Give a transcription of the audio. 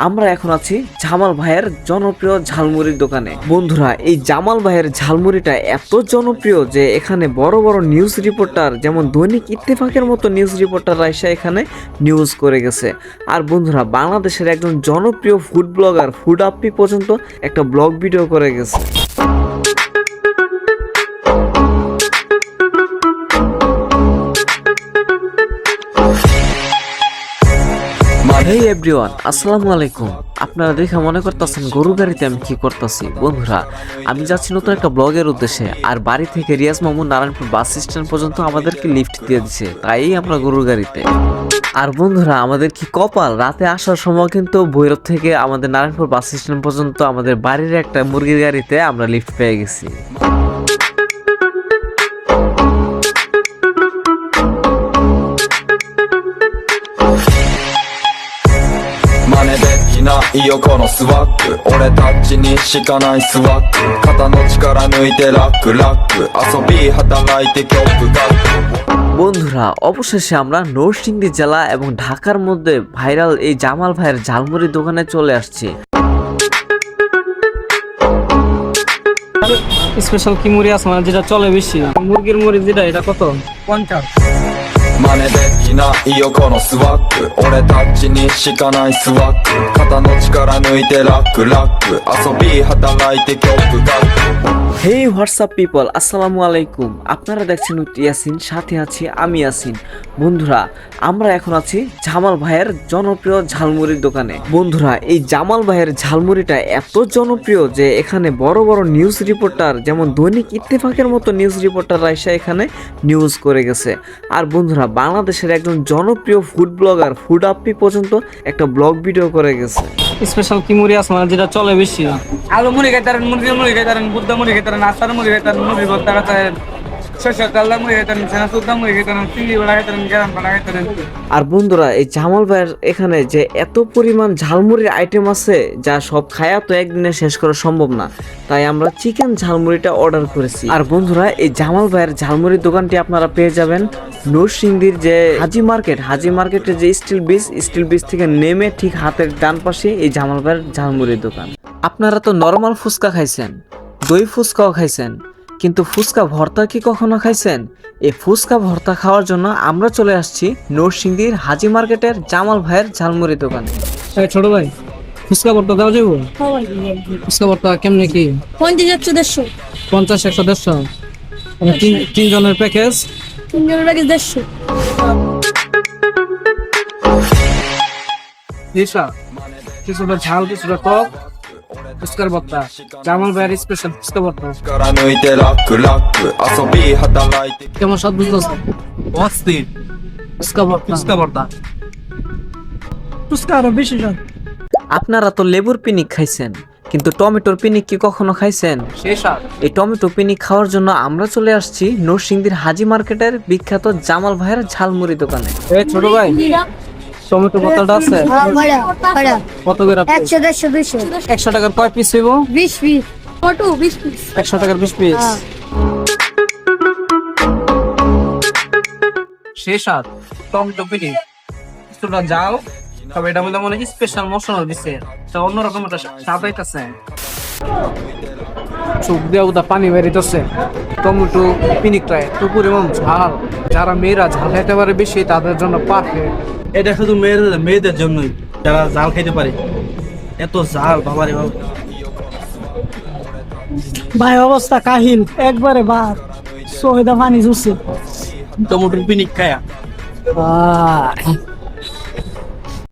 আমরা এখন আছি জামাল ভাইয়ের জনপ্রিয় ঝালমুড়ির দোকানে। বন্ধুরা, এই জামাল ভাইয়ের ঝালমুড়িটা এত জনপ্রিয় যে এখানে বড় বড় নিউজ রিপোর্টার, যেমন দৈনিক ইত্তেফাকের মতো নিউজ রিপোর্টাররা এসে এখানে নিউজ করে গেছে। আর বন্ধুরা, বাংলাদেশের একজন জনপ্রিয় ফুড ব্লগার ফুড আপ্পি পর্যন্ত একটা ব্লগ ভিডিও করে গেছে। হেই এভরিওয়ান, আসসালামু আলাইকুম। আপনারা দেখে মনে করতেছেন গরু গাড়িতে আমি কি করতেছি। বন্ধুরা, আমি যাচ্ছি নতুন একটা ব্লগের উদ্দেশ্যে। আর বাড়ি থেকে রিয়াজ মামুন নারায়ণপুর বাস স্ট্যান্ড পর্যন্ত আমাদেরকে লিফট দিয়ে দিচ্ছে, তাই আমরা গরুর গাড়িতে। আর বন্ধুরা, আমাদের কি কপাল, রাতে আসার সময় কিন্তু ভৈরব থেকে আমাদের নারায়ণপুর বাস স্ট্যান্ড পর্যন্ত আমাদের বাড়ির একটা মুরগির গাড়িতে আমরা লিফট পেয়ে গেছি।いよこのスワック俺たちにしかないスワック肩の力抜いてラックラック遊び働いて曲がবন্ধুরা, অবশেষে আমরা নরসিংদী জেলা এবং ঢাকার মধ্যে ভাইরাল এই জামাল ভাইয়ের ঝালমুড়ি দোকানে চলে আসছি। স্পেশাল কি মুড়ি আছে মানে যেটা চলে বেশি, মুরগির মুড়ি যেটা, এটা কত? 50।真似できないよこのスワック俺たちにしかないスワック肩の力抜いてラックラック遊び働いて曲がহেই হোয়াটসঅ্যাপ পিপল, আসসালামু আলাইকুম। আপনারা দেখছেন ইয়াসিন, সাথে আছি আমি ইয়াসিন। বন্ধুরা, আমরা এখন আছি জামাল ভাইয়ের জনপ্রিয় ঝালমুড়ির দোকানে। বন্ধুরা, এই জামাল ভাইয়ের ঝালমুড়িটা এত জনপ্রিয় যে এখানে বড় বড় নিউজ রিপোর্টার, যেমন দৈনিক ইত্তেফাকের মতো নিউজ রিপোর্টাররা এসে এখানে নিউজ করে গেছে। আর বন্ধুরা, বাংলাদেশের একজন জনপ্রিয় ফুড ব্লগার ফুড আপ্পি পর্যন্ত একটা ব্লগ ভিডিও করে গেছে। স্পেশাল কি মুড়ি আছে মানে যেটা চলে বেশি, আলু মুড়ি খাইতারেন, মুরগির মুড়ি খাইতারেন, বুদ্ধা মুড়ি খাইতারেন, আচার মুড়ি খাইতারেন, মুড়ি ভর্তা খাইতারেন, সরষের ডালদা মুড়ি খাইতারেন, ছানা সুদ্দা মুড়ি খাইতারেন, চিংড়ি বড়া খাইতারেন, গ্যারাম বড়া খাইতারেন। আর বন্ধুরা, এই জামাল ভাইয়ের এখানে যে এত পরিমাণ ঝালমুড়ির আইটেম আছে যা সব খায়া তো একদিনে শেষ করা সম্ভব না, তাই আমরা চিকেন ঝালমুড়িটা অর্ডার করেছি। আর বন্ধুরা, এই জামাল ভাইয়ের ঝালমুড়ির দোকানটি আপনারা পেয়ে যাবেন নরসিংদীর যে হাজি মার্কেটের যে স্টিল ব্রিজ থেকে নেমে ঠিক হাতের ডান পাশে এই জামাল ভাইয়ের ঝালমুড়ির দোকান। আপনারা তো নরমাল ফুচকা খাইছেন, দই ফুচকাও খাইছেন, কিন্তু ফুচকা ভর্তা কি কখনো খাইছেন? এই ফুচকা ভর্তা খাওয়ার জন্য আমরা চলে আসছি নরসিংদীর হাজি মার্কেটের জামাল ভাইয়ের ঝালমুড়ি দোকানে। ছোট ভাই, ফুচকা ভর্তা দেওয়া যাবো? ফুচকা ভর্তা কেমনে কি? 50, 100, 50, 100, 150। তিনজনের প্যাকেজ, 150। কিছুটা ঝাল, কিছুটা টক, ফুচকার ভর্তা, জামাল ভাইয়ের স্পেশাল ফুচকা ভর্তা।力抜いてラックラック遊び働いてকেমন স্বাদ বুঝতেছে? অস্থির ফুচকা ভর্তা। ফুচকা আরো বেশি স্বাদ। আপনারা তো লেবুর পিনিক খাইছেন, কিন্তু টমেটোর পিনিক কি কখনো খাইছেন? এই টমেটো পিনিক খাওয়ার জন্য আমরা চলে আসছি নরসিংদীর হাজি মার্কেটের বিখ্যাত জামাল ভাইয়ের ঝালমুড়ি দোকানে। ছোট ভাই, টমেটো বোতলটা আছে কত করে? 100, 150, 200। 100 টাকার কয় পিস হইব? 20 পিস। কত? 20 পিস। 100 টাকার 20 পিস। শেষ আর টমেটো পিনি কিছুটা জাল, তবে এটা মধ্যে মনে হয় স্পেশাল মশলা দিছে, এটা অন্যরকম একটা স্বাদ হইতাছে। চোখ দিয়ে উদা পানি বেরিতেছে। টমেটো পিনিকটা এত পরিমাণ ঝাল, যারা মেয়েরা ঝাল খাইতে পারে বেশি তাদের জন্য পারফেক্ট। এটা শুধু মেয়েদের জন্যই, যারা জাল খেতে পারে। এত জাল, বাবারে বাবা। ভাই অবস্থা কাহিল একবারে, বাদ সোহেদা পানি জুসে টমেটোর পিনিক খায়া।